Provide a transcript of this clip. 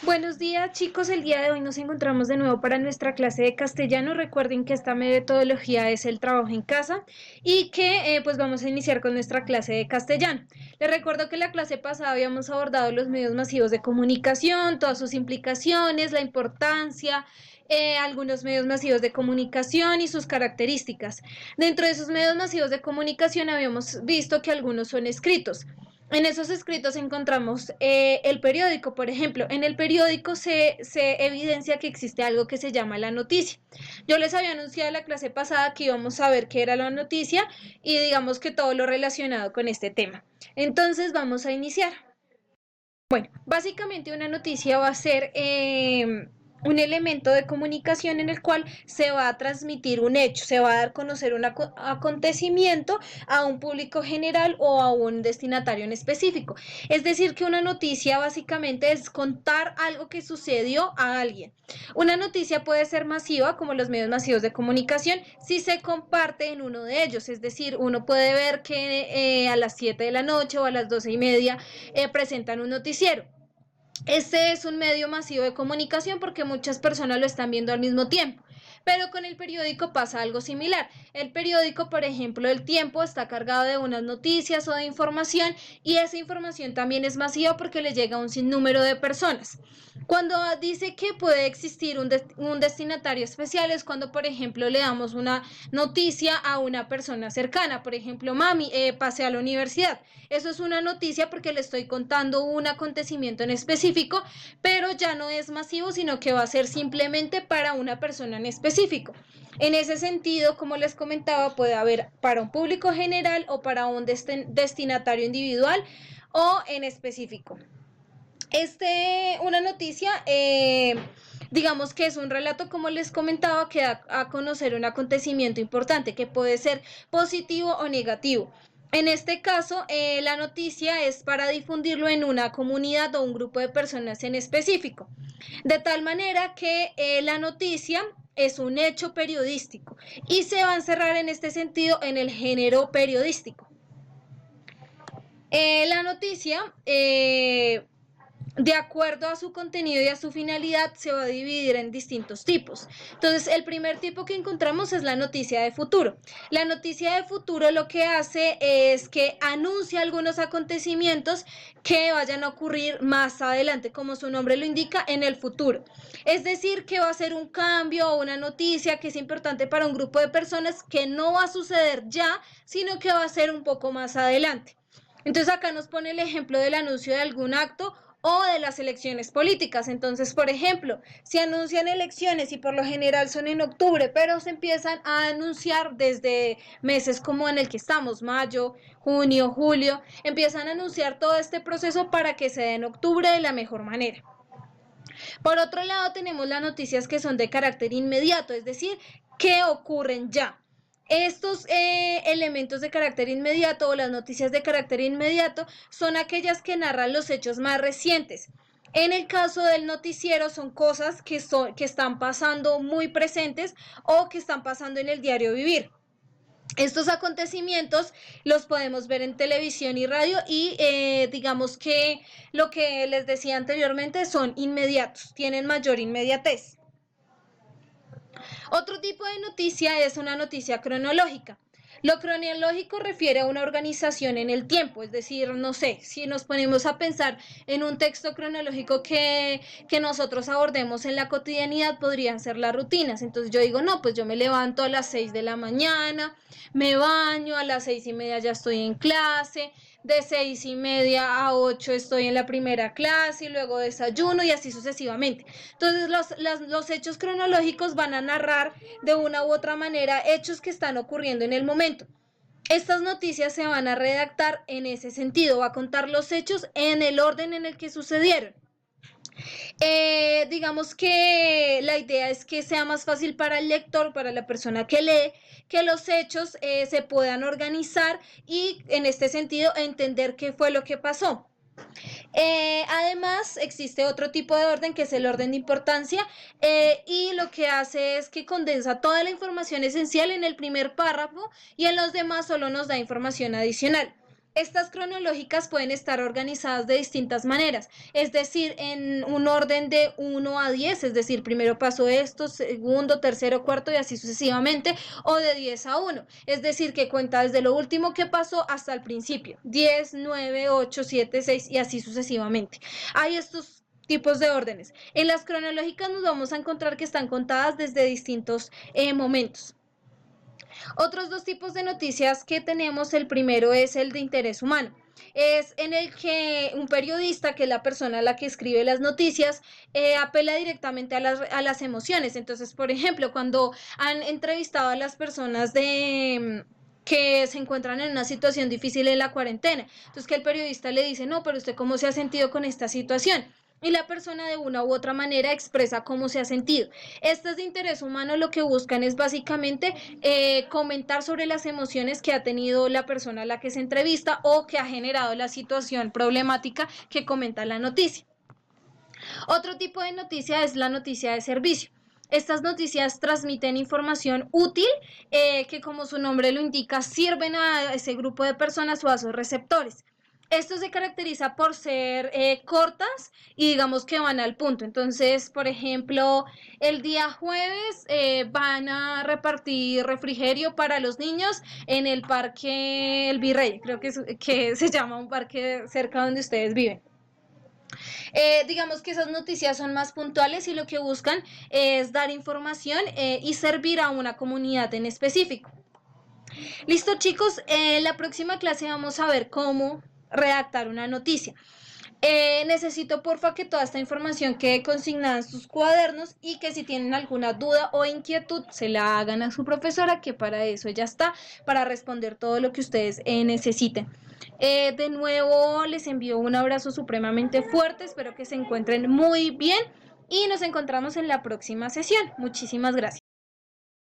Buenos días, chicos. El día de hoy nos encontramos de nuevo para nuestra clase de castellano. Recuerden que esta metodología es el trabajo en casa y que pues vamos a iniciar con nuestra clase de castellano. Les recuerdo que la clase pasada habíamos abordado los medios masivos de comunicación, todas sus implicaciones, la importancia, algunos medios masivos de comunicación y sus características. Dentro de esos medios masivos de comunicación habíamos visto que algunos son escritos. En esos escritos encontramos el periódico, por ejemplo. En el periódico se evidencia que existe algo que se llama la noticia. Yo les había anunciado en la clase pasada que íbamos a ver qué era la noticia y digamos que todo lo relacionado con este tema. Entonces vamos a iniciar. Bueno, básicamente una noticia va a ser un elemento de comunicación en el cual se va a transmitir un hecho, se va a dar a conocer un acontecimiento a un público general o a un destinatario en específico. Es decir, que una noticia básicamente es contar algo que sucedió a alguien. Una noticia puede ser masiva, como los medios masivos de comunicación, si se comparte en uno de ellos. Es decir, uno puede ver que a las 7 de la noche o a las 12:30 presentan un noticiero. Este es un medio masivo de comunicación porque muchas personas lo están viendo al mismo tiempo. Pero con el periódico pasa algo similar. El periódico, por ejemplo, El Tiempo, está cargado de unas noticias o de información y esa información también es masiva porque le llega a un sinnúmero de personas. Cuando dice que puede existir un destinatario especial es cuando, por ejemplo, le damos una noticia a una persona cercana. Por ejemplo, mami, pasé a la universidad. Eso es una noticia porque le estoy contando un acontecimiento en específico, pero ya no es masivo, sino que va a ser simplemente para una persona en específico. En ese sentido, como les comentaba, puede haber para un público general o para un destinatario individual o en específico. Una noticia, digamos que es un relato, como les comentaba, que da a conocer un acontecimiento importante que puede ser positivo o negativo. En este caso, la noticia es para difundirlo en una comunidad o un grupo de personas en específico, de tal manera que la noticia es un hecho periodístico y se va a encerrar en este sentido en el género periodístico. La noticia de acuerdo a su contenido y a su finalidad, se va a dividir en distintos tipos. Entonces, el primer tipo que encontramos es la noticia de futuro. La noticia de futuro lo que hace es que anuncia algunos acontecimientos que vayan a ocurrir más adelante, como su nombre lo indica, en el futuro. Es decir, que va a ser un cambio o una noticia que es importante para un grupo de personas que no va a suceder ya, sino que va a ser un poco más adelante. Entonces acá nos pone el ejemplo del anuncio de algún acto o de las elecciones políticas. Entonces, por ejemplo, se anuncian elecciones y por lo general son en octubre, pero se empiezan a anunciar desde meses como en el que estamos, mayo, junio, julio, empiezan a anunciar todo este proceso para que se dé en octubre de la mejor manera. Por otro lado, tenemos las noticias que son de carácter inmediato, es decir, que ocurren ya. Estos elementos de carácter inmediato o las noticias de carácter inmediato son aquellas que narran los hechos más recientes. En el caso del noticiero son cosas que están pasando muy presentes o que están pasando en el diario vivir. Estos acontecimientos los podemos ver en televisión y radio y digamos que lo que les decía anteriormente son inmediatos, tienen mayor inmediatez. Otro tipo de noticia es una noticia cronológica. Lo cronológico refiere a una organización en el tiempo, es decir, no sé, si nos ponemos a pensar en un texto cronológico que nosotros abordemos en la cotidianidad, podrían ser las rutinas. Entonces yo digo, no, pues yo me levanto a las 6 de la mañana, me baño, a las 6:30 ya estoy en clase, de 6:30 a 8 estoy en la primera clase y luego desayuno y así sucesivamente. Entonces los hechos cronológicos van a narrar de una u otra manera hechos que están ocurriendo en el momento. Estas noticias se van a redactar en ese sentido, va a contar los hechos en el orden en el que sucedieron. Digamos que la idea es que sea más fácil para el lector, para la persona que lee, que los hechos se puedan organizar y en este sentido entender qué fue lo que pasó. Además, existe otro tipo de orden que es el orden de importancia y lo que hace es que condensa toda la información esencial en el primer párrafo y en los demás solo nos da información adicional. Estas cronológicas pueden estar organizadas de distintas maneras, es decir, en un orden de 1 a 10, es decir, primero pasó esto, segundo, tercero, cuarto y así sucesivamente, o de 10 a 1, es decir, que cuenta desde lo último que pasó hasta el principio, 10, 9, 8, 7, 6 y así sucesivamente. Hay estos tipos de órdenes. En las cronológicas nos vamos a encontrar que están contadas desde distintos momentos. Otros dos tipos de noticias que tenemos, el primero es el de interés humano. Es en el que un periodista, que es la persona a la que escribe las noticias, apela directamente a las emociones. Entonces, por ejemplo, cuando han entrevistado a las personas que se encuentran en una situación difícil en la cuarentena, entonces que el periodista le dice, no, pero usted cómo se ha sentido con esta situación, y la persona de una u otra manera expresa cómo se ha sentido. Estas de interés humano lo que buscan es básicamente comentar sobre las emociones que ha tenido la persona a la que se entrevista o que ha generado la situación problemática que comenta la noticia. Otro tipo de noticia es la noticia de servicio. Estas noticias transmiten información útil que, como su nombre lo indica, sirven a ese grupo de personas o a sus receptores. Esto se caracteriza por ser cortas y digamos que van al punto. Entonces, por ejemplo, el día jueves van a repartir refrigerio para los niños en el Parque El Virrey, creo que se llama un parque cerca donde ustedes viven. Digamos que esas noticias son más puntuales y lo que buscan es dar información y servir a una comunidad en específico. Listo, chicos, en la próxima clase vamos a ver cómo redactar una noticia. Necesito porfa que toda esta información quede consignada en sus cuadernos y que si tienen alguna duda o inquietud se la hagan a su profesora, que para eso ya está, para responder todo lo que ustedes necesiten. De nuevo les envío un abrazo supremamente fuerte, espero que se encuentren muy bien y nos encontramos en la próxima sesión. Muchísimas gracias.